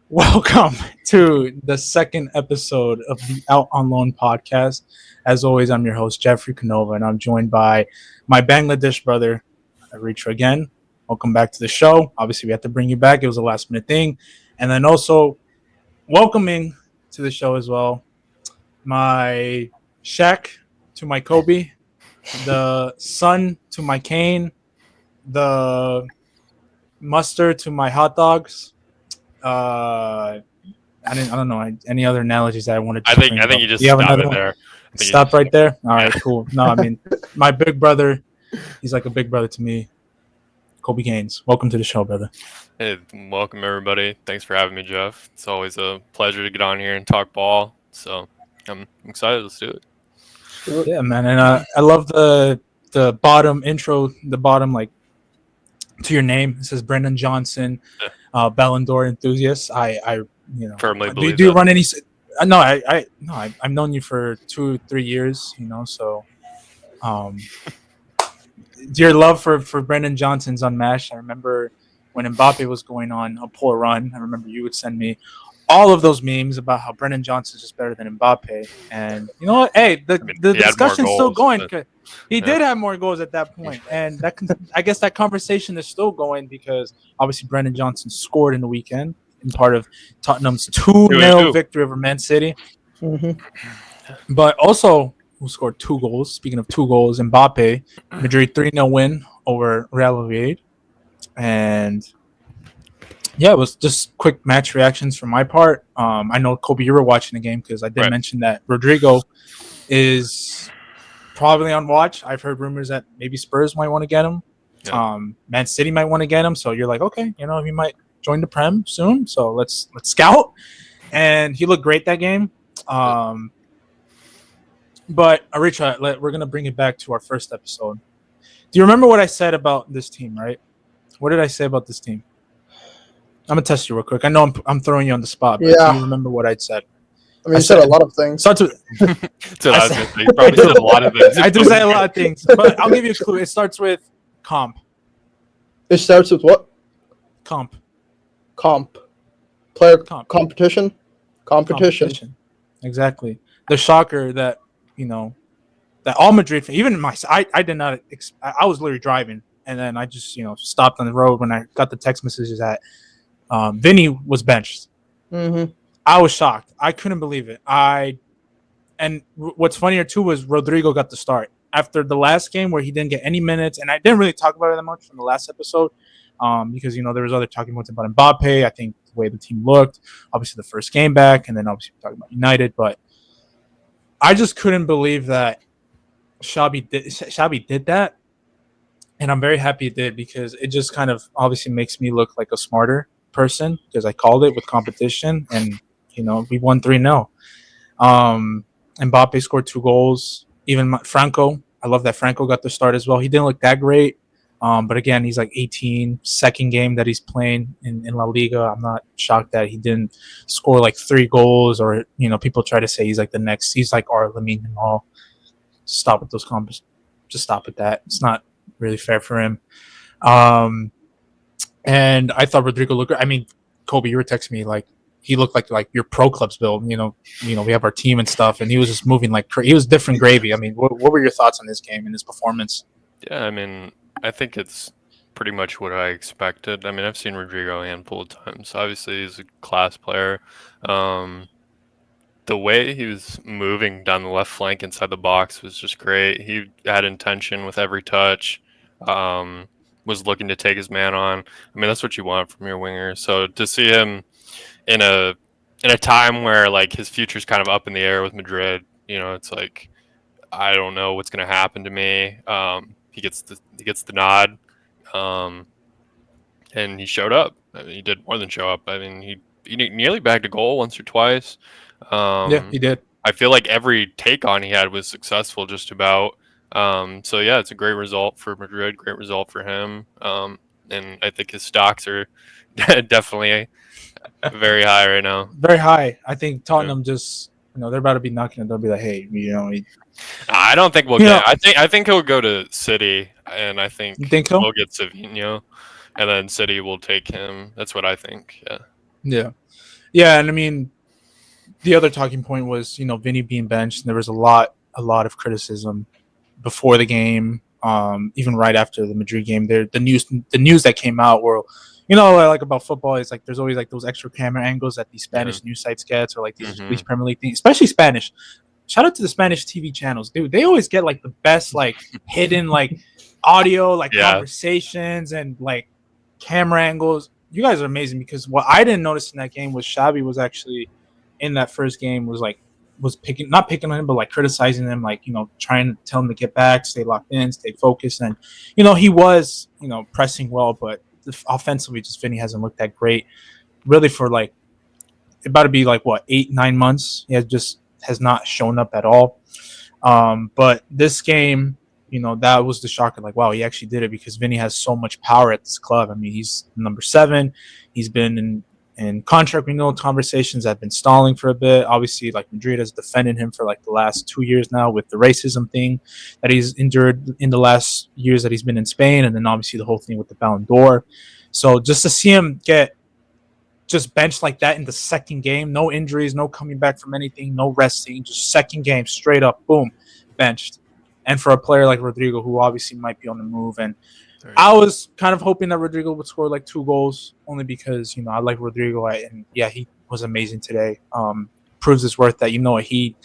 Welcome to the second episode of the Out on Loan podcast. As always, I'm your host, Jeffrey Canova, and I'm joined by my Bangladesh brother, Aritra again. Welcome back to the show. Obviously, we had to bring you back. It was a last minute thing. And then also welcoming to the show as well, my Shaq to my Kobe, the Sun to my Kane, the mustard to my hot dogs. I don't know any other analogies that I wanted I to think bring I think up. you Do just you have stop another it one? there. I think you Stop right there. All right, Yeah. cool. No, I mean my big brother, he's like a big brother to me. Colby Gaines, welcome to the show, brother. Hey, welcome everybody. Thanks for having me, Jeff. It's always a pleasure to get on here and talk ball. So I'm excited. Let's do it. Yeah, man, and I love the bottom intro, the bottom like to your name. It says Brennan Johnson, Yeah, Ballon d'Or enthusiast. firmly Do believe do you that. run any? No, I've known you for 2-3 years. So um, your love for Brendan Johnson's unmatched. I remember when Mbappe was going on a poor run. I remember you would send me all of those memes about how Brendan Johnson's just better than Mbappe. And you know what? Hey, I mean, the he had more discussion's still goals, going. but 'Cause he yeah, did have more goals at that point, and I guess that conversation is still going because obviously Brendan Johnson scored in the weekend in part of Tottenham's 2-0 2-2. victory over Man City. Mm-hmm. But also, who scored 2 goals? Speaking of 2 goals, Mbappe, Madrid 3-0 win over Real Madrid. And yeah, it was just quick match reactions from my part. I know, Kobe, you were watching the game because I did Right. mention that Rodrigo is probably on watch. I've heard rumors that maybe Spurs might want to get him. Yeah. Man City might want to get him. So you're like, okay, he might join the Prem soon. So let's scout. And he looked great that game. Um, But Aritra, we're gonna bring it back to our first episode. Do you remember what I said about this team? Right? What did I say about this team? I'm gonna test you real quick. I know I'm throwing you on the spot, but do Yeah. you remember what I'd said? I mean, I you said said- a lot of things. Starts with So I I was said- gonna say, you probably said a lot of things. I do say a lot of things, but I'll give you a clue. It starts with comp. It starts with what? Comp. Comp. Player Comp. competition? Competition. Exactly. The shocker that that all Madrid, even I did not. I was literally driving, and then I just stopped on the road when I got the text messages that Vinny was benched. Mm-hmm. I was shocked. I couldn't believe it. What's funnier too was Rodrigo got the start after the last game where he didn't get any minutes, and I didn't really talk about it that much from the last episode because there was other talking points about Mbappe. I think the way the team looked, obviously the first game back, and then obviously we're talking about United, but I just couldn't believe that Xabi did that, and I'm very happy it did because it just kind of obviously makes me look like a smarter person because I called it with competition, and we won 3-0. Mbappe scored 2 goals. Even Franco, I love that Franco got the start as well. He didn't look that great, but again, he's like 18, second game that he's playing in La Liga. I'm not shocked that he didn't score like 3 goals, or people try to say he's like the next. He's like our Lamine Yamal. Stop with those comments. Just stop with that. It's not really fair for him. And I thought Rodrigo looked. I mean, Kobe, you were texting me like he looked like your pro clubs build. We have our team and stuff, and he was just moving like he was different gravy. I mean, what were your thoughts on this game and his performance? Yeah, I mean, I think it's pretty much what I expected. I mean, I've seen Rodrigo a handful of times. Obviously, he's a class player. The way he was moving down the left flank inside the box was just great. He had intention with every touch. Was looking to take his man on. I mean, that's what you want from your winger. So to see him in a time where like his future's kind of up in the air with Madrid, it's like I don't know what's going to happen to me. He gets the nod, um, and he showed up. I mean, he did more than show up. I mean, he nearly bagged a goal once or twice. Yeah, he did. I feel like every take on he had was successful, just about. So yeah, it's a great result for Madrid. Great result for him. And I think his stocks are definitely very high right now. Very high. I think Tottenham just they're about to be knocking it. They'll be like, hey, I don't think we'll You get. know- I think he'll go to City, and I think You think so? we'll get Savinho, and then City will take him. That's what I think. Yeah. Yeah. Yeah, and I mean, the other talking point was, Vinny being benched, and there was a lot of criticism before the game, even right after the Madrid game. There, the news that came out were, what I like about football is like there's always like those extra camera angles that these Yeah. Spanish news sites get, or like these Mhm. English Premier League things, especially Spanish. Shout out to the Spanish TV channels, dude. They always get like the best like hidden like audio, like Yeah. conversations and like camera angles. You guys are amazing because what I didn't notice in that game was Xavi was actually in that first game was picking not picking on him but like criticizing him, like trying to tell him to get back, stay locked in, stay focused, and he was pressing well, but offensively just Vinny hasn't looked that great really for like about to be like what 8-9 months. He has not shown up at all. But this game, that was the shocker. Like, wow, he actually did it because Vinny has so much power at this club. I mean, he's number 7. He's been in contract renewal conversations that have been stalling for a bit. Obviously, like Madrid has defended him for like the last 2 years now with the racism thing that he's endured in the last years that he's been in Spain, and then obviously the whole thing with the Ballon d'Or. So just to see him get just benched like that in the second game, no injuries, no coming back from anything, no resting, just second game straight up, boom, benched. And for a player like Rodrigo, who obviously might be on the move, and I was kind of hoping that Rodrigo would score like 2 goals, only because I like Rodrigo, and yeah, he was amazing today. Proves his worth that he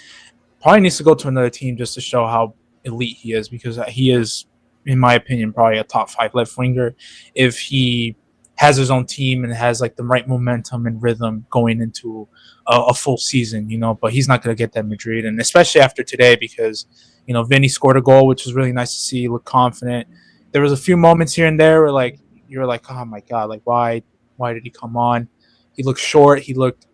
probably needs to go to another team just to show how elite he is, because he is, in my opinion, probably a top 5 left winger if he has his own team and has like the right momentum and rhythm going into a full season, but he's not going to get that Madrid, and especially after today, because Vinny scored a goal, which was really nice to see. He looked confident. There was a few moments here and there where like you're like, oh my god, like why did he come on? He looked short. He looked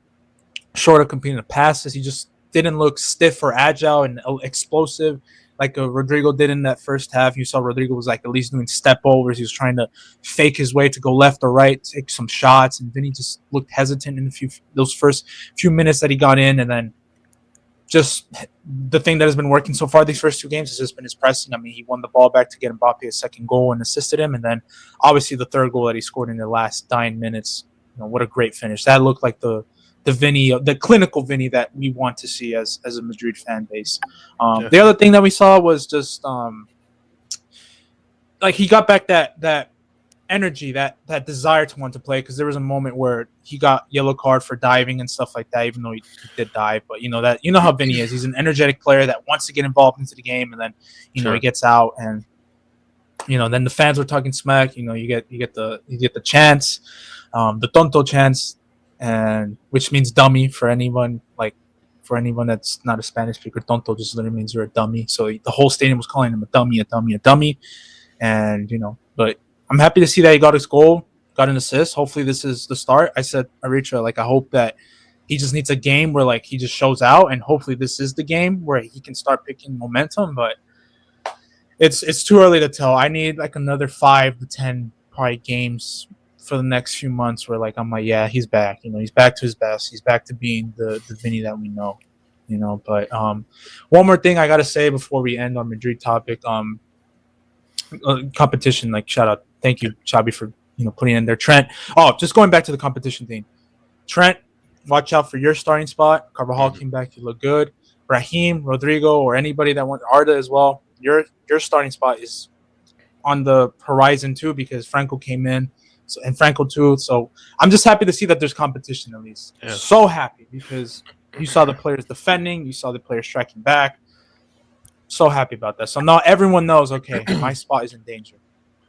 short of completing the passes. He just didn't look stiff or agile and explosive like Rodrigo did in that first half. You saw Rodrigo was like at least doing step overs. He was trying to fake his way to go left or right, take some shots, and Vinny just looked hesitant in those first few minutes that he got in, and then just the thing that has been working so far these first 2 games has just been his pressing. I mean, he won the ball back to get Mbappe a second goal and assisted him, and then obviously the third goal that he scored in the last 9 minutes. What a great finish! That looked like the Vinny, the clinical Vinny that we want to see as a Madrid fan base. The other thing that we saw was just like he got back that energy, that desire to want to play, because there was a moment where he got yellow card for diving and stuff like that, even though he did dive. But how Vinny is. He's an energetic player that wants to get involved into the game, and then he gets out, and then the fans were talking smack. You get the chants, the tonto chants, and which means dummy for anyone that's not a Spanish speaker. Tonto just literally means you're a dummy. So the whole stadium was calling him a dummy, a dummy, a dummy, and but I'm happy to see that he got his goal, got an assist. Hopefully this is the start. I said, Aritra, like I hope that he just needs a game where like he just shows out, and hopefully this is the game where he can start picking momentum. But it's too early to tell. I need like another 5 to 10 probably games for the next few months where like I'm like, yeah, he's back. He's back to his best. He's back to being the Vinny that we know. But one more thing I gotta say before we end on Madrid topic. Competition, like shout out, thank you, Xabi, for putting in there. Trent. Oh, just going back to the competition thing. Trent, watch out for your starting spot. Carvajal came back, he looked good. Raheem, Rodrigo, or anybody that went Arda as well. Your starting spot is on the horizon too, because Franco came in, and Franco too. So I'm just happy to see that there's competition at least. Yeah. So happy because you saw the players defending, you saw the players striking back. So happy about that. So now everyone knows, okay, my spot is in danger.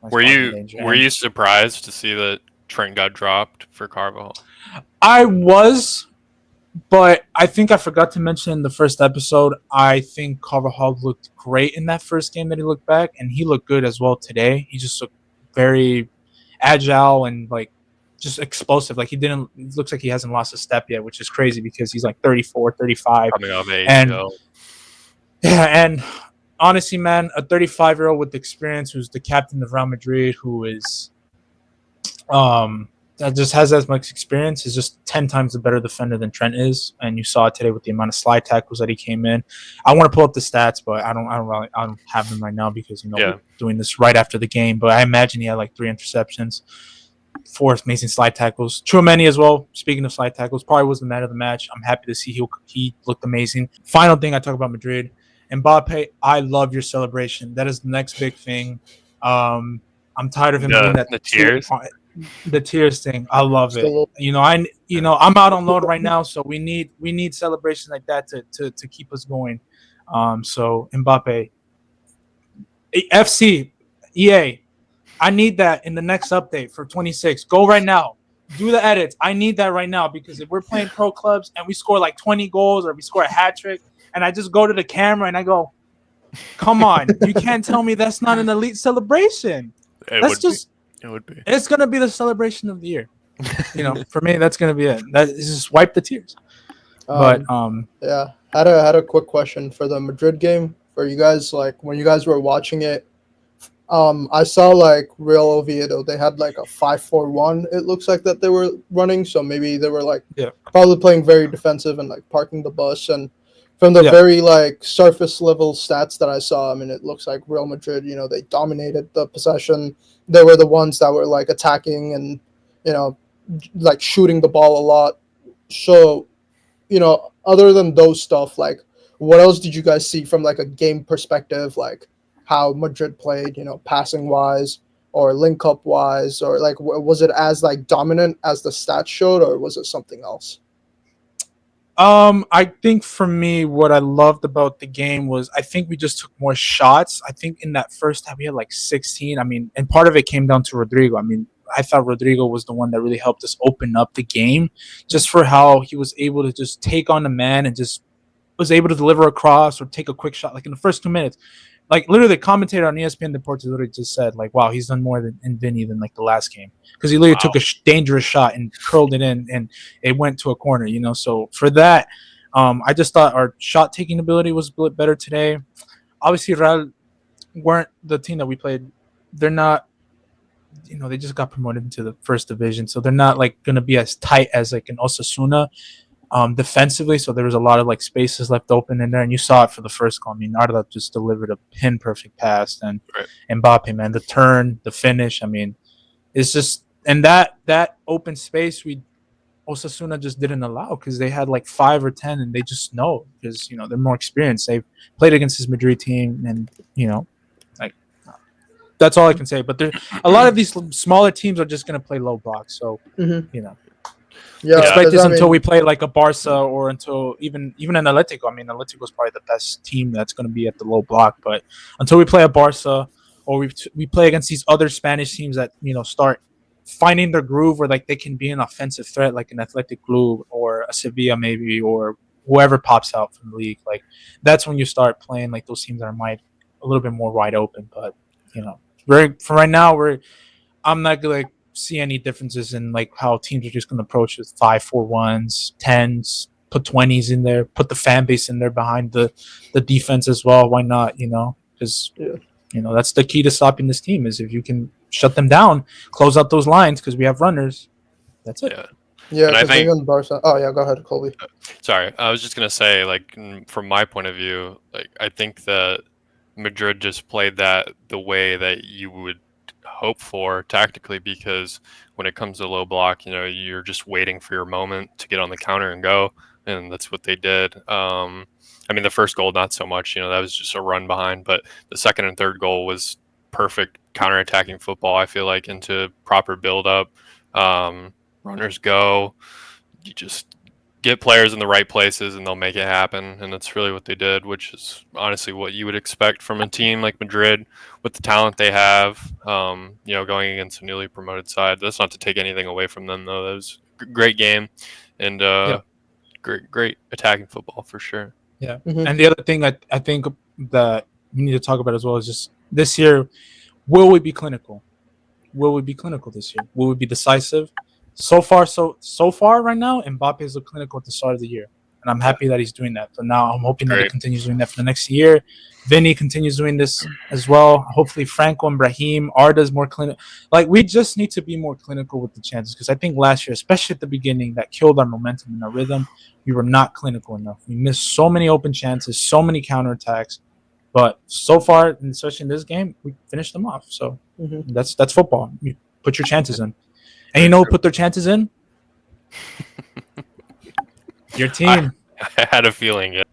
Were you surprised to see that Trent got dropped for Carvajal? I was, but I think I forgot to mention in the first episode, I think Carvajal looked great in that first game that he looked back, and he looked good as well today. He just looked very agile and like just explosive. Like it looks like he hasn't lost a step yet, which is crazy because he's like 34, 35. Coming of age, yeah, and honestly, man, a 35-year-old with experience who's the captain of Real Madrid, who is that just has as much experience, is just 10 times the better defender than Trent is. And you saw it today with the amount of slide tackles that he came in. I want to pull up the stats, but I don't have them right now because we're doing this right after the game. But I imagine he had like 3 interceptions. 4 amazing slide tackles. Tchouaméni as well. Speaking of slide tackles, probably was the man of the match. I'm happy to see he looked amazing. Final thing I talk about Madrid. Mbappe, I love your celebration. That is the next big thing. I'm tired of him doing that. The tears. The tears thing. I love it. Still, I'm out on loan right now, so we need celebrations like that to keep us going. So Mbappe, FC, EA, I need that in the next update for 26. Go right now. Do the edits. I need that right now because if we're playing pro clubs and we score like 20 goals or we score a hat trick and I just go to the camera and I go, come on, you can't tell me that's not an elite celebration. It would be. It's going to be the celebration of the year. For me, that's going to be it. That is just wipe the tears. Yeah, had a quick question for the Madrid game for you guys. Like when you guys were watching it, I saw like Real Oviedo. They had like a 5-4-1. It looks like that they were running. So maybe they were like probably playing very defensive and like parking the bus. And from the very like surface level stats that I saw, I mean, it looks like Real Madrid. They dominated the possession. They were the ones that were like attacking and like shooting the ball a lot. So other than those stuff, like what else did you guys see from like a game perspective, like how Madrid played, passing wise or link up wise, or like was it as like dominant as the stats showed, or was it something else? I think for me, what I loved about the game was I think we just took more shots. I think in that first half we had like 16. I mean, and part of it came down to Rodrigo. I mean, I thought Rodrigo was the one that really helped us open up the game, just for how he was able to just take on the man and just was able to deliver a cross or take a quick shot. Like in the first 2 minutes, like literally the commentator on ESPN Deportes literally just said like, wow, he's done more in Vinny than like the last game, because he literally took a dangerous shot and curled it in and it went to a corner, So for that, I just thought our shot taking ability was a bit better today. Obviously, Real weren't the team that we played. They're not, they just got promoted into the first division, so they're not like going to be as tight as like an Osasuna. Defensively, so there was a lot of like spaces left open in there, and you saw it for the first goal. I mean, Arda just delivered a pin perfect pass, and Mbappe, man, the turn, the finish. I mean, it's just, and that open space Osasuna just didn't allow, because they had like 5 or 10, and they just know, because they're more experienced. They've played against this Madrid team, and like that's all I can say. But a lot of these smaller teams are just gonna play low block, so expect this until we play like a Barca, or until even an Atletico. I mean, Atletico is probably the best team that's going to be at the low block. But until we play a Barca, or we play against these other Spanish teams that start finding their groove, where like they can be an offensive threat, like an Athletic Club or a Sevilla maybe, or whoever pops out from the league. Like that's when you start playing like those teams that are a little bit more wide open. But for right now, I'm not gonna see any differences in like how teams are just going to approach with 5-4-1s, 10s, put 20s in there, put the fan base in there behind the defense as well. Why not? Because that's the key to stopping this team, is if you can shut them down, close out those lines, because we have runners. That's it. Yeah, because they're on Barca. Oh yeah, go ahead, Colby. Sorry, I was just gonna say, like, from my point of view, like I think that Madrid just played that the way that you would hope for tactically, because when it comes to low block, you're just waiting for your moment to get on the counter and go, and that's what they did. I mean, the first goal, not so much, that was just a run behind, but the second and third goal was perfect counterattacking football, I feel like, into proper build-up. Runners go, you just get players in the right places and they'll make it happen, and that's really what they did, which is honestly what you would expect from a team like Madrid with the talent they have, going against a newly promoted side. That's not to take anything away from them, though. That was a great game, and great attacking football for sure. Yeah. And the other thing I think that we need to talk about as well is just this year, will we be clinical? Will we be clinical this year? Will we be decisive? So far right now, Mbappe is clinical at the start of the year, and I'm happy that he's doing that. So now I'm hoping that he continues doing that for the next year. Vinny continues doing this as well. Hopefully Franco and Brahim, Arda's more clinical. Like, we just need to be more clinical with the chances, because I think last year, especially at the beginning, that killed our momentum and our rhythm. We were not clinical enough. We missed so many open chances, so many counterattacks. But so far, especially in this game, we finished them off. So that's football. You put your chances in. And you know who put their chances in? Your team. I had a feeling it.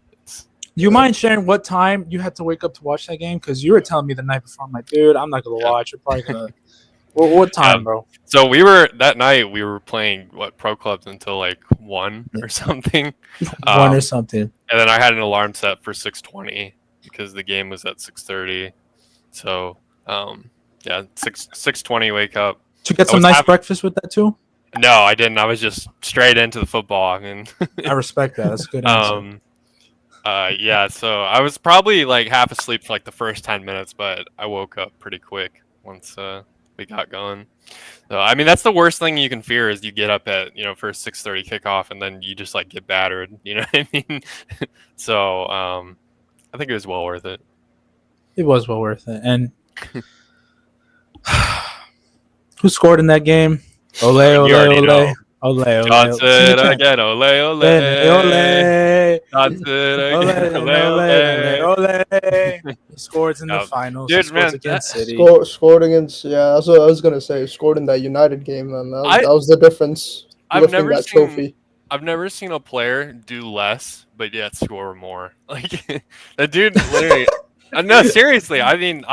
You mind sharing what time you had to wake up to watch that game? Because you were telling me the night before. I'm like, dude, I'm not gonna watch. You're probably gonna. What time, bro? So that night we were playing pro clubs until like 1 or something. 1 or something. And then I had an alarm set for 6:20 because the game was at 6:30. So 6:20 wake up. Did you get some nice breakfast with that too? No, I didn't. I was just straight into the football. I mean, I respect that. That's a good answer. So I was probably like half asleep for like the first 10 minutes, but I woke up pretty quick once we got going. So I mean, that's the worst thing you can fear is you get up at for a 6:30 kickoff and then you just like get battered. You know what I mean? So I think it was well worth it. It was well worth it. And who scored in that game? Ole, ole, ole. Ole, ole, Johnson again, ole, ole. Johnson again, ole, ole. He scores in the finals. Dude, he scores against City. Scored against, that's what I was going to say. Scored in that United game, and that was the difference. I've never seen a player do less, but yet score more. Like, that dude literally... No, seriously. I mean,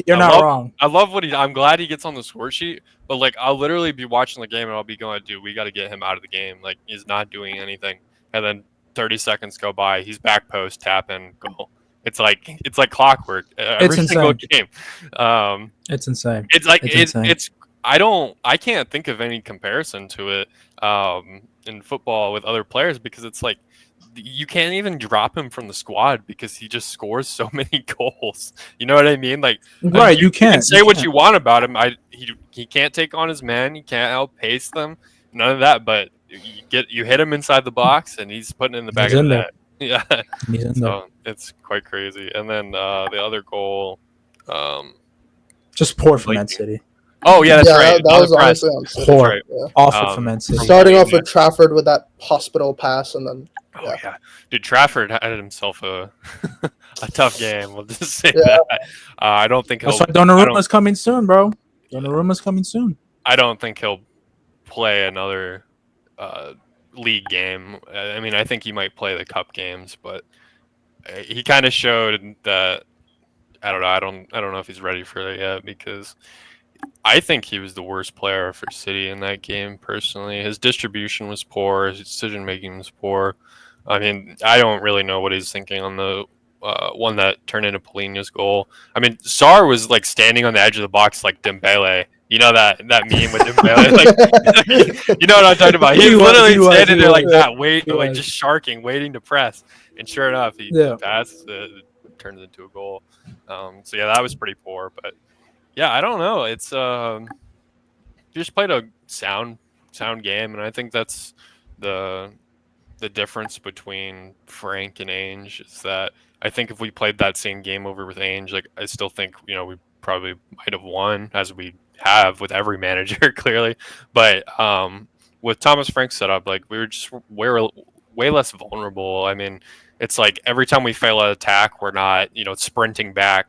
you're not wrong. I love I'm glad he gets on the score sheet, but like I'll literally be watching the game and I'll be going, dude, we got to get him out of the game. Like he's not doing anything. And then 30 seconds go by, he's back post, tap in, goal. It's like clockwork every single game. It's insane. It's like it's I can't think of any comparison to it in football with other players because it's like you can't even drop him from the squad because he just scores so many goals. You know what I mean? Like, right? You can say what you want about him. He can't take on his men. He can't outpace them. None of that. But you hit him inside the box, and he's putting it in the back of the net. Yeah, so it's quite crazy. And then the other goal, just poor for Man City. Oh yeah, that's right. That was honestly on City. Poor, awful for Man City. Starting off with Trafford with that hospital pass, and then. Oh yeah, dude, Trafford had himself a tough game. We'll just say that. I don't think he'll. That's why Donnarumma's coming soon, bro. Donnarumma's coming soon. I don't think he'll play another league game. I mean, I think he might play the cup games, but he kind of showed that. I don't know. I don't know if he's ready for it yet because I think he was the worst player for City in that game. Personally, his distribution was poor. His decision making was poor. I mean, I don't really know what he's thinking on the one that turned into Polina's goal. I mean, Sarr was like standing on the edge of the box like Dembele. You know that meme with Dembele? Like, you know what I'm talking about? He was literally standing there like that, like just sharking, waiting to press. And sure enough, he passes it, turns into a goal. So yeah, that was pretty poor. But yeah, I don't know. It's he just played a sound game, and I think that's the difference between Frank and Ainge is that I think if we played that same game over with Ainge, like I still think we probably might have won as we have with every manager clearly, but with Thomas Frank's setup, like we were just way less vulnerable. I mean, it's like every time we fail an attack, we're not sprinting back,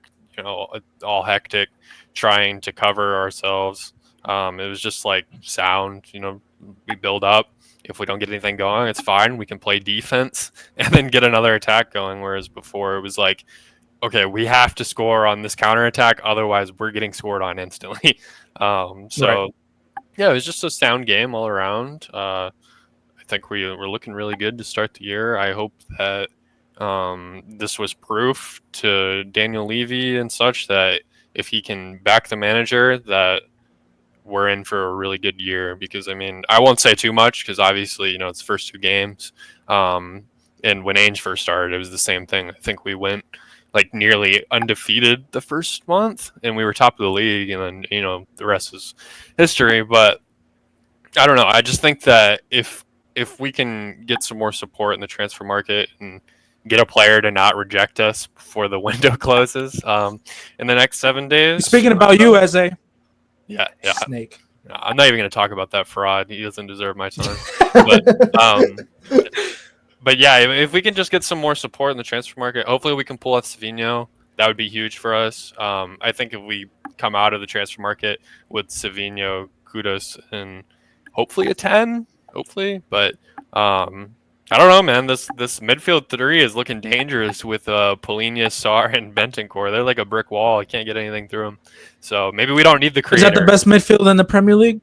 all hectic, trying to cover ourselves. It was just like sound. We build up. If we don't get anything going, it's fine. We can play defense and then get another attack going. Whereas before it was like, okay, we have to score on this counterattack. Otherwise, we're getting scored on instantly. Yeah, it was just a sound game all around. I think we're looking really good to start the year. I hope that this was proof to Daniel Levy and such that if he can back the manager, that we're in for a really good year. Because I mean, I won't say too much because obviously it's the first 2 games. And when Ainge first started, it was the same thing. I think we went like nearly undefeated the first month, and we were top of the league, and then the rest is history. But I don't know. I just think that if we can get some more support in the transfer market and get a player to not reject us before the window closes in the next 7 days. Speaking about you, as a snake. I'm not even going to talk about that fraud. He doesn't deserve my time. But yeah, if we can just get some more support in the transfer market, hopefully we can pull off Savinho. That would be huge for us. I think if we come out of the transfer market with Savinho, Kudos and hopefully a 10, hopefully. But I don't know, man. This midfield three is looking dangerous with Polina, Sarr, and Bentancur. They're like a brick wall. I can't get anything through them. So maybe we don't need the creator. Is that the best midfield in the Premier League?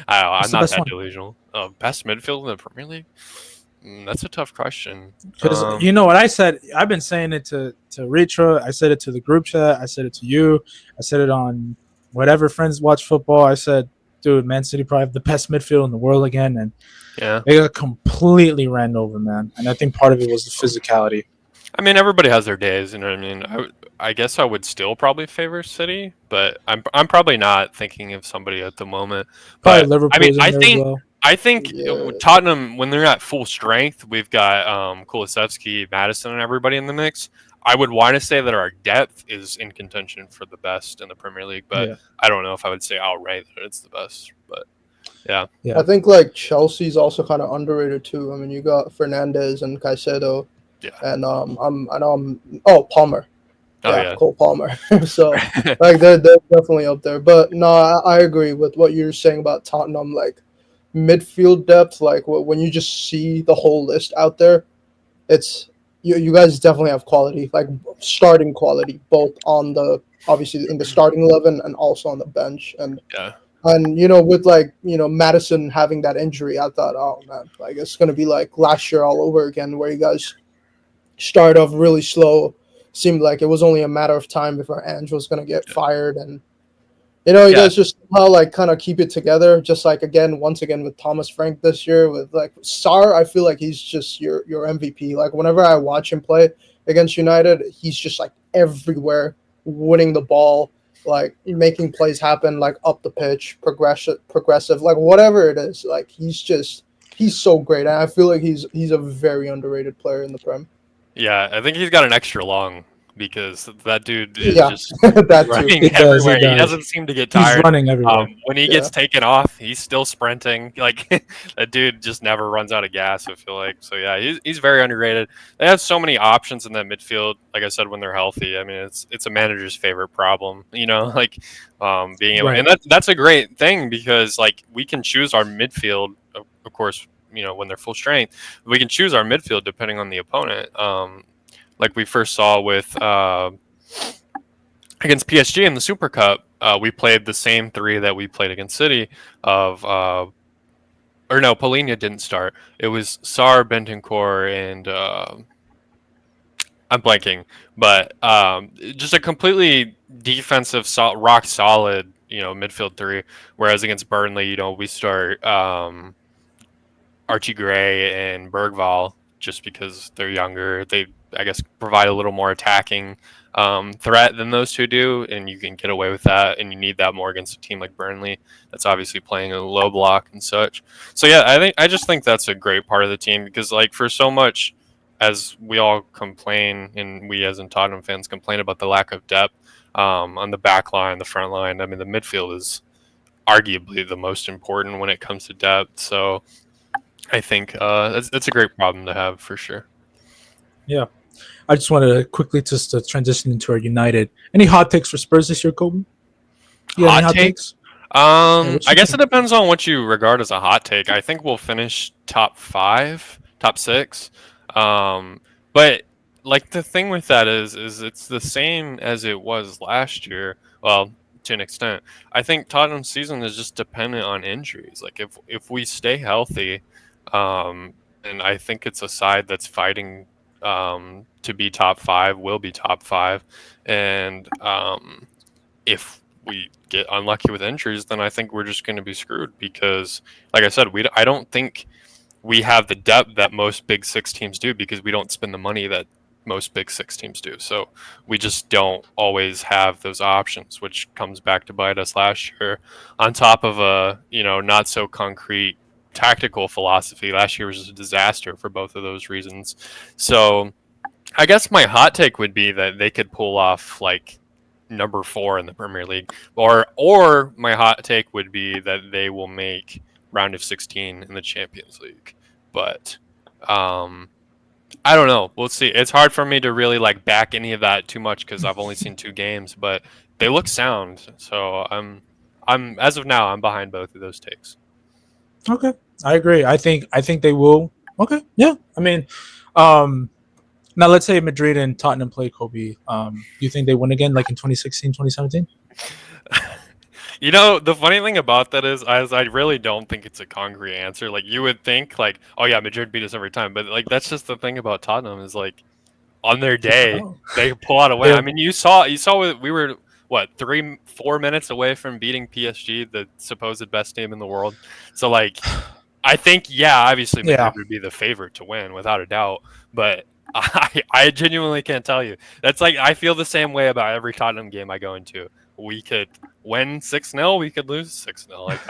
I'm not that delusional. Best midfield in the Premier League? That's a tough question. Because you know what I said? I've been saying it to Aritra. I said it to the group chat. I said it to you. I said it on whatever friends watch football. I said, dude, Man City probably have the best midfield in the world again. And they got completely ran over, man. And I think part of it was the physicality. I mean, everybody has their days, you know what I mean? I guess I would still probably favor City, but I'm probably not thinking of somebody at the moment. But Liverpool's I think Tottenham, when they're at full strength, we've got Kulusevski, Maddison, and everybody in the mix. I would want to say that our depth is in contention for the best in the Premier League, but I don't know if I would say outright that it's the best. But yeah. I think like Chelsea's also kind of underrated too. I mean, you got Fernandes and Caicedo, and Palmer. Cole Palmer. So like they're definitely up there. But no, I agree with what you're saying about Tottenham. Like midfield depth, like when you just see the whole list out there, it's you guys definitely have quality, like starting quality, both on the obviously in the starting 11 and also on the bench. And you know, with like, you know, Maddison having that injury, I thought, oh man, like it's gonna be like last year all over again, where you guys start off really slow. Seemed like it was only a matter of time before Ange was gonna get fired, and you know, you guys just somehow like kind of keep it together. Just like once again with Thomas Frank this year, with like Sarr, I feel like he's just your MVP. Like whenever I watch him play against United, he's just like everywhere, winning the ball, like making plays happen, like up the pitch, progressive, like whatever it is. Like he's so great, and I feel like he's a very underrated player in the Prem. Yeah, I think he's got an extra long because that dude is just running everywhere. He doesn't seem to get tired. He's running everywhere. When he gets taken off, he's still sprinting. Like that dude just never runs out of gas, I feel like. So yeah, he's very underrated. They have so many options in that midfield. Like I said, when they're healthy, I mean, it's a manager's favorite problem. You know, like being able, and that's a great thing because like we can choose our midfield, of course. You know, when they're full strength, we can choose our midfield depending on the opponent. Like we first saw with against PSG in the Super Cup, we played the same three that we played against City. Polina didn't start. It was Sarr, Bentancur, and I'm blanking, but just a completely defensive, rock solid, you know, midfield three. Whereas against Burnley, you know, we start Archie Gray and Bergvall just because they're younger. They, I guess, provide a little more attacking threat than those two do, and you can get away with that, and you need that more against a team like Burnley that's obviously playing a low block and such. So yeah, I just think that's a great part of the team because like for so much as we all complain, and we as in Tottenham fans complain about the lack of depth on the back line, the front line. I mean, the midfield is arguably the most important when it comes to depth. So I think that's a great problem to have for sure. Yeah. I just wanted to quickly just transition into our United. Any hot takes for Spurs this year, Colby? Hot takes? I guess it depends on what you regard as a hot take. I think we'll finish top 5, top 6. But like the thing with that is it's the same as it was last year. Well, to an extent. I think Tottenham's season is just dependent on injuries. Like if we stay healthy, and I think it's a side that's fighting to be top 5, will be top 5. And if we get unlucky with injuries, then I think we're just going to be screwed because, like I said, I don't think we have the depth that most Big 6 teams do because we don't spend the money that most Big 6 teams do. So we just don't always have those options, which comes back to bite us last year. On top of a, you know, not so concrete tactical philosophy. Last year was a disaster for both of those reasons. So I guess my hot take would be that they could pull off like number 4 in the Premier League, or my hot take would be that they will make round of 16 in the Champions League. But I don't know. We'll see. It's hard for me to really like back any of that too much because I've only seen 2 games, but they look sound. So I'm as of now, I'm behind both of those takes. Okay, I agree. I think they will. Okay, yeah. I mean, now let's say Madrid and Tottenham play Kobe. Do you think they win again, like in 2016, 2017? You know, the funny thing about that is I really don't think it's a concrete answer. Like you would think, like, oh yeah, Madrid beat us every time, but like that's just the thing about Tottenham is like on their day they pull out a win. Yeah. I mean, you saw we were what 3-4 minutes away from beating PSG, the supposed best team in the world. So like, I think obviously Madrid would be the favorite to win without a doubt, but I genuinely can't tell you. That's like I feel the same way about every Tottenham game I go into. We could win 6-0, we could lose 6-0. Like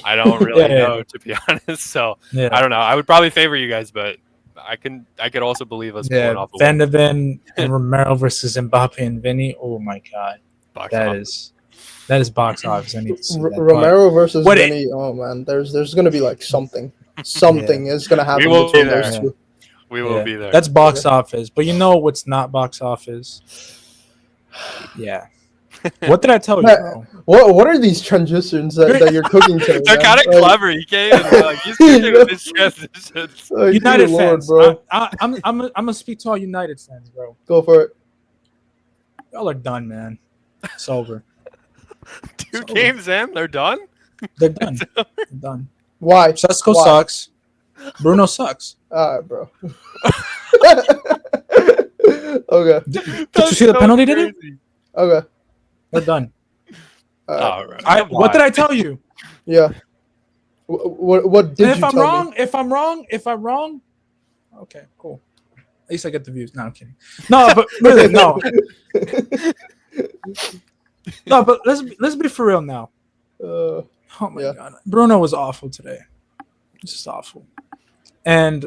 I don't really know, to be honest. So I don't know. I would probably favor you guys, but I could also believe us pulling off a Van de win. Ven and Romero versus Mbappe and Vinny. Oh my god. That is box office. I need to see that. Romero versus Vinny. Oh man, there's gonna be like something is gonna happen between those two. We will be there. That's box office. But you know what's not box office? Yeah. What did I tell you, bro? What are these transitions that you're cooking to? They're kind of clever. You can't even like he's cooking with his transitions. United fans, bro. I'm gonna speak to all United fans, bro. Go for it. Y'all are done, man. It's over. 2 games in, they're done. They're done. They're done. Why? Sesko sucks. Bruno sucks. All right, bro. Okay. Did you see the penalty? Did it? Okay. They're done. All right. What did I tell you? Yeah. What did you tell me? If I'm wrong, okay, cool. At least I get the views. No, I'm kidding. No, but really, no. No, but let's be for real now. Oh my god, Bruno was awful today. Just awful. And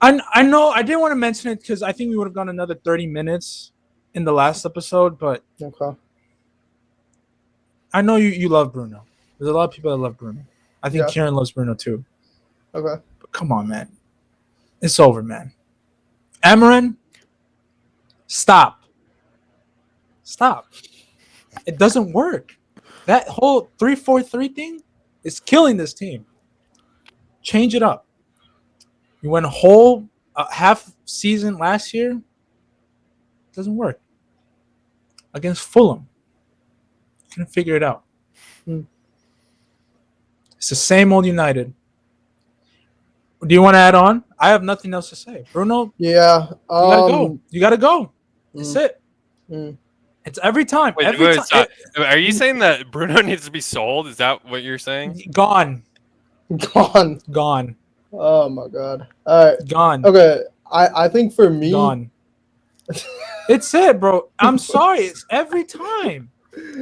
I know I didn't want to mention it because I think we would have gone another 30 minutes in the last episode, but okay. I know you love Bruno. There's a lot of people that love Bruno. I think Kieran loves Bruno too. Okay. But come on, man. It's over, man. Amarin, stop. It doesn't work. That whole 3-4-3 thing is killing this team. Change it up. You went a whole half season last year. It doesn't work. Against Fulham. Couldn't figure it out. It's the same old United. Do you want to add on? I have nothing else to say. Bruno, yeah, you gotta go. That's it. It's every time. Wait, every time. Are you saying that Bruno needs to be sold? Is that what you're saying? Gone. Oh my god. All right. Gone. Okay. I think for me. Gone. It's it, bro. I'm sorry. It's every time.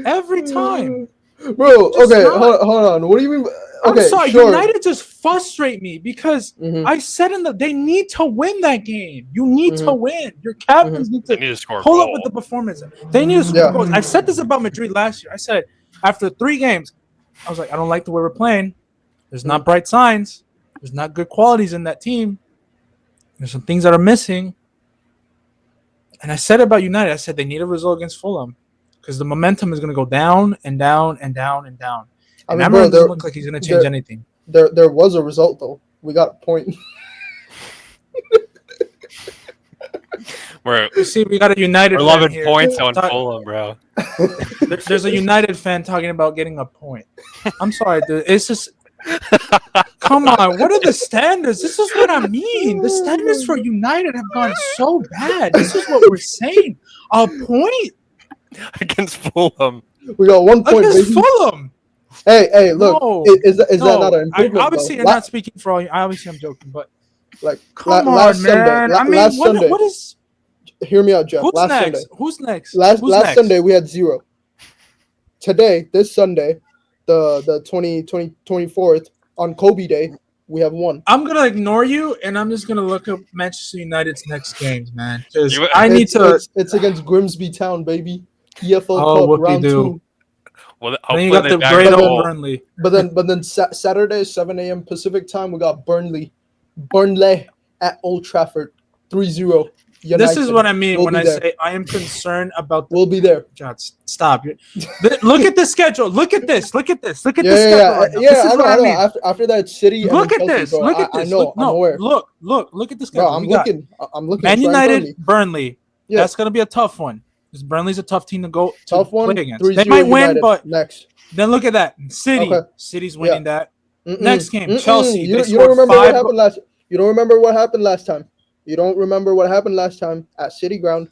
Every time. Bro, okay, hold on. What do you mean? Okay, I'm sorry. Sure. United just frustrate me because I said they need to win that game. You need to win. Your captains need to score pull up with the performance. They need to score goals. I've said this about Madrid last year. I said after 3 games, I was like, I don't like the way we're playing. There's not bright signs. There's not good qualities in that team. There's some things that are missing. And I said about United, I said they need a result against Fulham because the momentum is going to go down and down and down and down. And Amarin doesn't look like he's going to change anything. There was a result, though. We got a point. You see, we got a United fan 11 here. points on Fulham, bro. There's a United fan talking about getting a point. I'm sorry, dude. It's just... Come on, what are the standards? This is what I mean. The standards for United have gone so bad. This is what we're saying. A point against Fulham. We got 1 point against Fulham. Hey, look. No, is that not an improvement? Obviously, you're not speaking for all. Obviously, I'm joking, but like, come on, man. Last Sunday, what is? Hear me out, Jeff. Who's last next? Sunday. Who's next? Last Sunday we had 0. Today, this Sunday, the 24th on Kobe Day, we have 1. I'm gonna ignore you, and I'm just gonna look up Manchester United's next games, man. Because I need to. It's against Grimsby Town, baby. EFL Cup round 2. Well, then you got the great old Burnley. But then Saturday, 7 a.m. Pacific time, we got Burnley at Old Trafford, 3-0. United. This is what I mean when I there. say I am concerned about. We'll be there. God, stop. Look at the schedule. Look at this. Look at this. Look at the schedule. Yeah. This is what I mean. After that, City. Look and at Chelsea, this. bro. Look at this. I know. I'm aware. Look at the schedule. Bro, I'm looking. Man United, Burnley. Yeah. That's gonna be a tough one. Because Burnley's a tough team to go play against. 3-0 They might win, United. but next. Then look at that. City. Okay. City's winning that. Mm-mm. Next game, Chelsea. You don't remember what happened last. You don't remember what happened last time. You don't remember what happened last time at City Ground.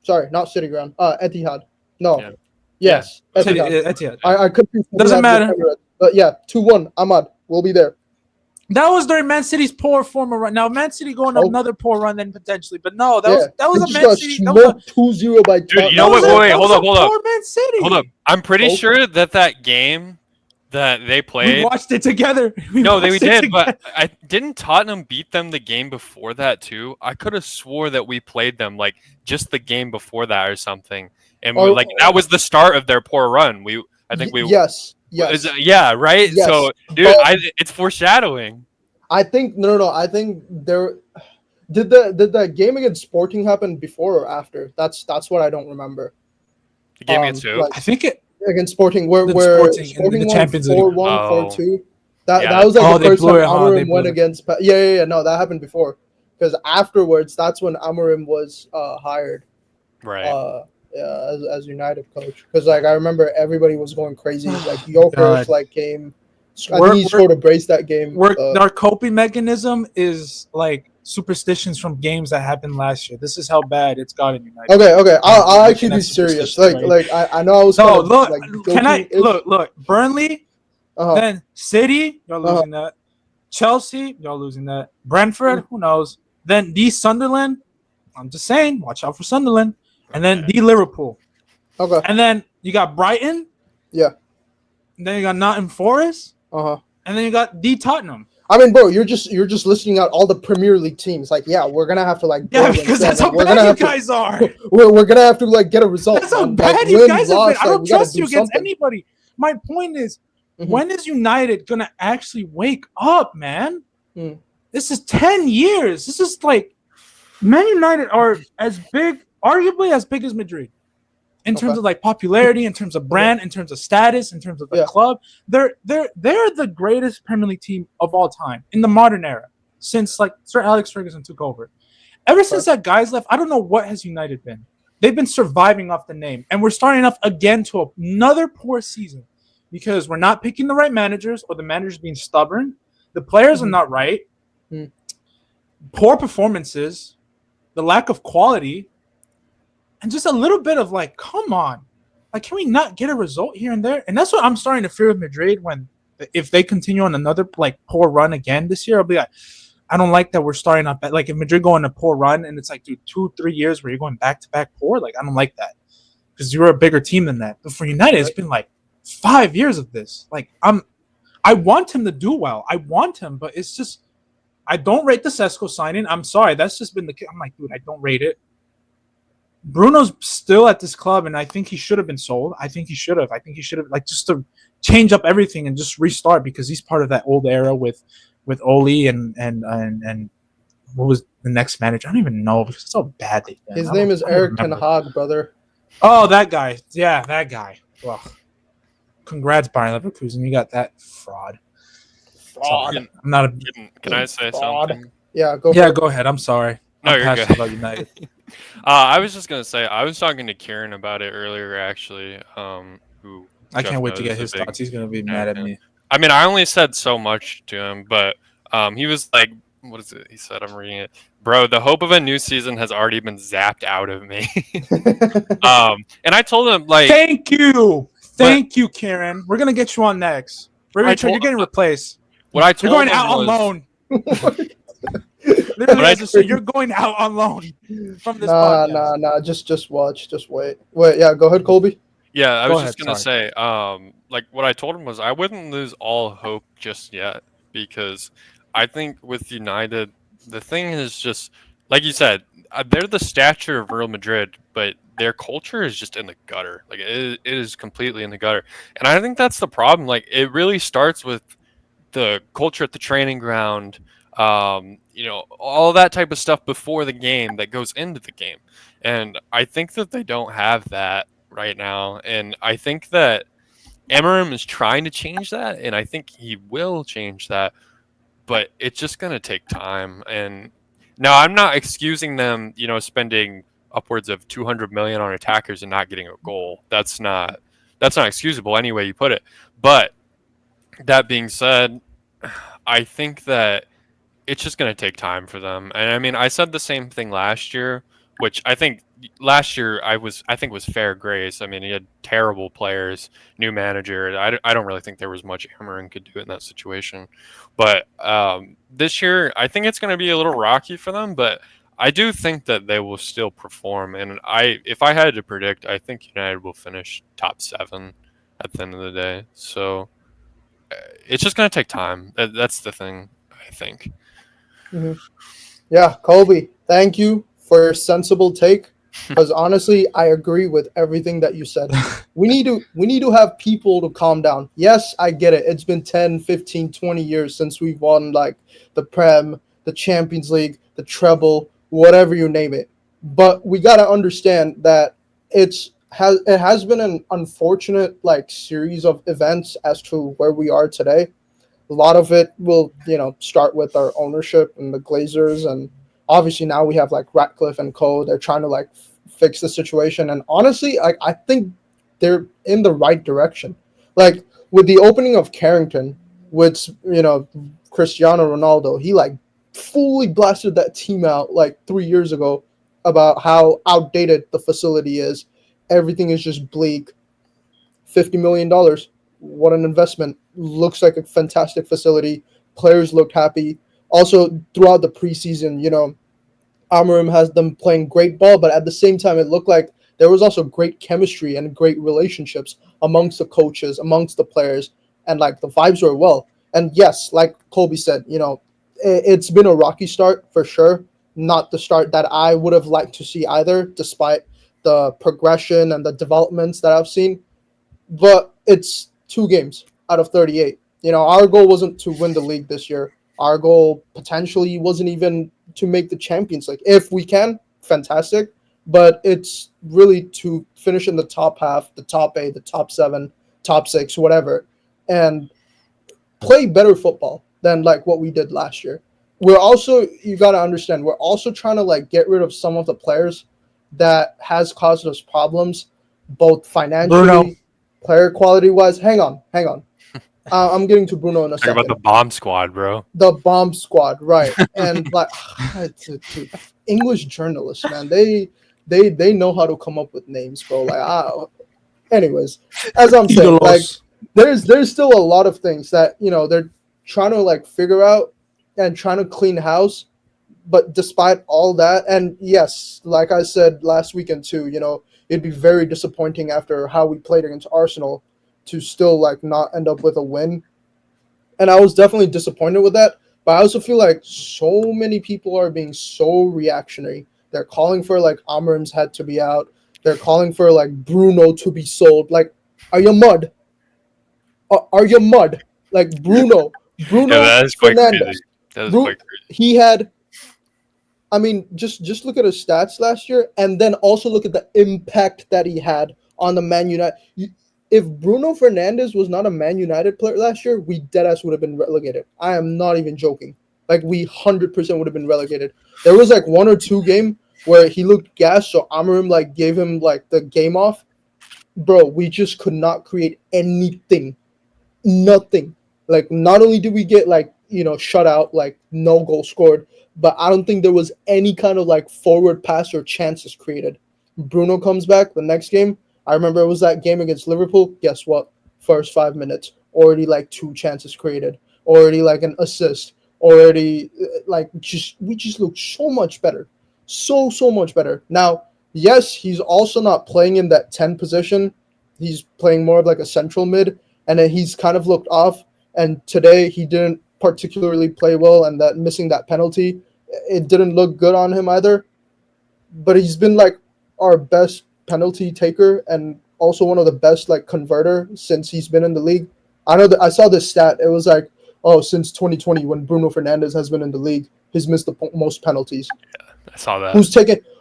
Sorry, not City Ground. Etihad. No. Yeah. Yes. Yeah. Etihad. I could be. Doesn't matter. But yeah, 2-1. Ahmad. We'll be there. That was during Man City's poor form run. Now Man City going on another poor run then potentially, but no, that was a Man City. That was 2-0 by. Dude, you know what? Wait, hold up. Poor Man City. Hold up. I'm pretty sure that game that they played. We watched it together. We did, but didn't Tottenham beat them the game before that too? I could have swore that we played them like just the game before that or something, and that was the start of their poor run. Yes. Yeah, right. Yes. So, dude, it's foreshadowing. I think no. I think there did the game against Sporting happen before or after? That's what I don't remember. The game against who? I think it against Sporting where Sporting in the Champions League 4-1, 4-2. That was like the first time Amorim went against. Yeah. No, that happened before because afterwards that's when Amorim was hired. Right. As United coach, because like I remember everybody was going crazy. Like Joker's came. I think he scored a brace that game. Our coping mechanism is like superstitions from games that happened last year. This is how bad it's gotten United. Okay. I'll actually be serious. Like I know I was. No, look. Can I look? Burnley, then City. Y'all losing that. Chelsea. Y'all losing that. Brentford. Who knows? Then Sunderland. I'm just saying. Watch out for Sunderland. And then Liverpool. Okay. And then you got Brighton. Yeah. And then you got Nottingham Forest. And then you got Tottenham. I mean, bro, you're just listing out all the Premier League teams. Like, yeah, we're gonna have to because that's how bad you guys are. We're gonna have to get a result. That's how bad you guys have been. I don't trust you against anybody. My point is, when is United gonna actually wake up, man? This is 10 years. This is like Man United are as big. Arguably as big as Madrid in terms of like popularity, in terms of brand, in terms of status, in terms of the club. They're the greatest Premier League team of all time in the modern era since like Sir Alex Ferguson took over. Ever since that guy's left, I don't know what has United been. They've been surviving off the name, and we're starting off again to another poor season because we're not picking the right managers, or the managers being stubborn. The players are not right. Poor performances, the lack of quality. And just a little bit of like, come on. Like, can we not get a result here and there? And that's what I'm starting to fear with Madrid if they continue on another like poor run again this year. I'll be like, I don't like that we're starting up. Like, if Madrid go on a poor run and it's like, dude, 2-3 years where you're going back-to-back poor, like, I don't like that. Because you're a bigger team than that. But for United, it's been like 5 years of this. Like, I want him to do well. I want him, but it's just, I don't rate the Sesko signing. I'm sorry. That's just been the case. I'm like, dude, I don't rate it. Bruno's still at this club, and I think he should have been sold. I think he should have, like, just to change up everything and just restart because he's part of that old era with Oli and what was the next manager? I don't even know because it's so bad they've been. His name is Eric Ten Hag, brother. Oh, that guy. Yeah, that guy. Well, congrats, Bayern Leverkusen. You got that fraud. Fraud. I'm not a. Can I say something? Yeah, go. Yeah, go ahead. I'm sorry. No, I'm you're passionate good. about United. I was just gonna say I was talking to Kieran about it earlier, actually. Who I can't wait to get his thoughts. He's gonna be mad at me. I mean, I only said so much to him, but he was like, "What is it?" He said, "I'm reading it, bro. The hope of a new season has already been zapped out of me." And I told him, like, "Thank you, Kieran. We're gonna get you on next. You're getting replaced. What I told you're going him out on loan." Literally, you're going out on loan from this podcast. Nah. Just watch. Just wait. Yeah, go ahead, Colby. Yeah, I was just gonna say, like what I told him was I wouldn't lose all hope just yet because I think with United, the thing is just like you said, they're the stature of Real Madrid, but their culture is just in the gutter. Like it is completely in the gutter, and I think that's the problem. Like it really starts with the culture at the training ground. all that type of stuff before the game that goes into the game. And I think that they don't have that right now. And I think that Amarim is trying to change that, and I think he will change that, but it's just going to take time. And now I'm not excusing them, spending upwards of 200 million on attackers and not getting a goal. That's not excusable any way you put it. But that being said, I think that it's just going to take time for them. And I mean, I said the same thing last year, which I think last year I think was fair grace. I mean, he had terrible players, new manager. I don't really think there was much Amarin could do in that situation. But this year, I think it's going to be a little rocky for them, but I do think that they will still perform. And if I had to predict, I think United will finish top 7 at the end of the day. So it's just going to take time. That's the thing, I think. Mm-hmm. Yeah, Colby, thank you for your sensible take. Because honestly, I agree with everything that you said. We need to have people to calm down. Yes, I get it. It's been 10, 15, 20 years since we've won like the Prem, the Champions League, the treble, whatever you name it. But we got to understand that it has been an unfortunate like series of events as to where we are today. A lot of it will, start with our ownership and the Glazers, and obviously now we have like Ratcliffe and co. They're trying to like fix the situation, and honestly, I think they're in the right direction. Like with the opening of Carrington, with Cristiano Ronaldo, he like fully blasted that team out like 3 years ago about how outdated the facility is. Everything is just bleak. $50 million. What an investment. Looks like a fantastic facility. Players looked happy. Also, throughout the preseason, Amarim has them playing great ball, but at the same time, it looked like there was also great chemistry and great relationships amongst the coaches, amongst the players, and like the vibes were well. And yes, like Colby said, it's been a rocky start for sure. Not the start that I would have liked to see either, despite the progression and the developments that I've seen. But it's 2 games out of 38. Our goal wasn't to win the league this year. Our goal potentially wasn't even to make the Champions League. If we can, fantastic. But it's really to finish in the top half, the top 8, the top 7, top 6, whatever, and play better football than like what we did last year. We're also, you got to understand, we're also trying to like get rid of some of the players that has caused us problems, both financially, Bruno. player quality wise. Hang on. I'm getting to Bruno in a Talk second. about the bomb squad, bro. The bomb squad, right? And like, English journalists, man, they know how to come up with names, bro. Like, anyways, as I'm saying, like, there's still a lot of things that they're trying to like figure out and trying to clean house. But despite all that, and yes, like I said last weekend too, it'd be very disappointing after how we played against Arsenal to still like not end up with a win. And I was definitely disappointed with that. But I also feel like so many people are being so reactionary. They're calling for like Amarim's head to be out. They're calling for like Bruno to be sold. Like, are you mud? Are you mud? Like Bruno Yeah, that is quite crazy. That is quite crazy. He had, I mean, just look at his stats last year, and then also look at the impact that he had on the Man United. If Bruno Fernandes was not a Man United player last year, we deadass would have been relegated. I am not even joking. Like, we 100% would have been relegated. There was like 1 or 2 game where he looked gassed, so Amarim like gave him like the game off. Bro, we just could not create anything. Nothing. Like, not only did we get like, shut out, like no goal scored, but I don't think there was any kind of like forward pass or chances created. Bruno comes back the next game. I remember it was that game against Liverpool. Guess what? First 5 minutes, already like 2 chances created, already like an assist, already like we just look so much better, so much better. Now, yes, he's also not playing in that 10 position. He's playing more of like a central mid, and then he's kind of looked off. And today he didn't particularly play well, and that missing that penalty, it didn't look good on him either. But he's been like our best penalty taker and also one of the best like converter since he's been in the league. I know that I saw this stat. It was like oh, since 2020 when Bruno Fernandes has been in the league, he's missed the most penalties. I saw that.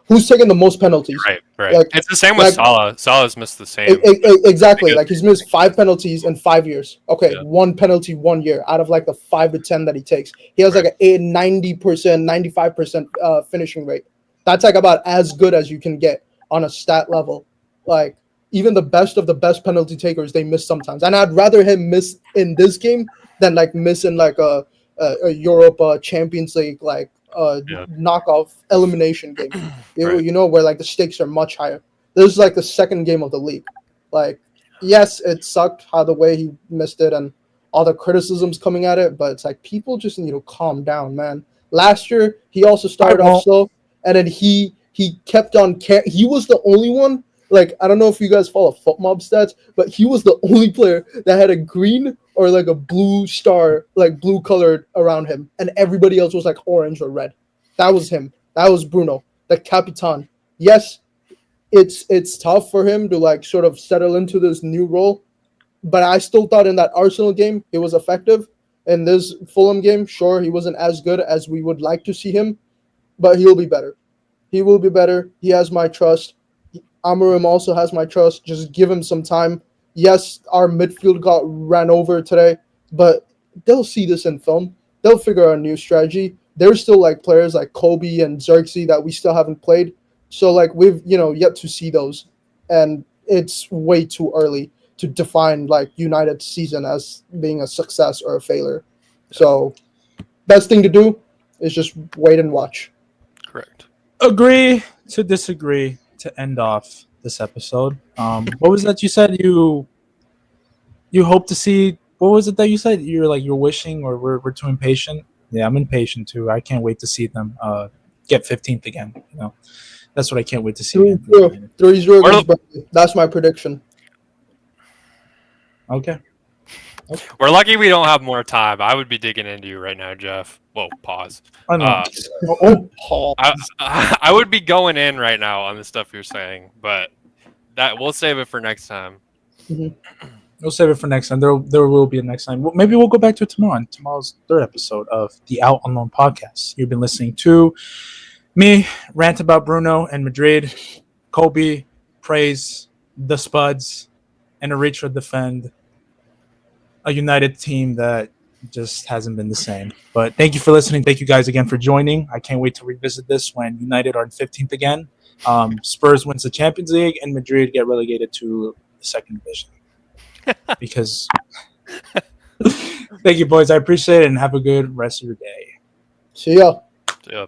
Who's taking the most penalties? Right. Like, It's the same with Salah. Salah's missed the same. Exactly. Like, he's missed 5 penalties in 5 years. Okay, Yeah. 1 penalty 1 year out of like the 5 to 10 that he takes. He has like a 90%, 95% finishing rate. That's like about as good as you can get on a stat level. Like, even the best of the best penalty takers, they miss sometimes. And I'd rather him miss in this game than like miss in like a Europe Champions League like knockoff elimination game. You know, where like the stakes are much higher. This is like the second game of the league. Like, yes, it sucked how the way he missed it and all the criticisms coming at it, but it's like people just need to calm down, man. Last year he also started off slow, and then he kept on. He was the only one. Like, I don't know if you guys follow Foot Mob stats, but he was the only player that had a green or like a blue star, like blue colored around him, and everybody else was like orange or red. That was him. That was Bruno, the Capitan. Yes, it's tough for him to like sort of settle into this new role, but I still thought in that Arsenal game he was effective. In this Fulham game, sure, he wasn't as good as we would like to see him, but he'll be better. He will be better. He has my trust. Amorim also has my trust. Just give him some time. Yes, our midfield got ran over today, but they'll see this in film. They'll figure out a new strategy. There's still like players like Colby and Xerxes that we still haven't played. So like we've yet to see those, and it's way too early to define like United's season as being a success or a failure. So best thing to do is just wait and watch. Correct. Agree to disagree to end off this episode. What was that you said? You hope to see. What was it that you said? You're wishing, or we're too impatient. Yeah, I'm impatient too. I can't wait to see them get 15th again. That's what I can't wait to see. 3-0. That's my prediction. Okay. We're lucky we don't have more time. I would be digging into you right now, Jeff. Whoa, pause. Pause. I would be going in right now on the stuff you're saying, but that we'll save it for next time. Mm-hmm. We'll save it for next time. There will be a next time. Maybe we'll go back to it tomorrow on tomorrow's 3rd episode of the Out on Loan podcast. You've been listening to me rant about Bruno and Madrid, Colby praise the Spuds, and Aritra defend a United team that just hasn't been the same. But thank you for listening. Thank you guys again for joining. I can't wait to revisit this when United are in 15th again. Spurs wins the Champions League and Madrid get relegated to the 2nd division. Because thank you, boys. I appreciate it, and have a good rest of your day. See ya. See ya.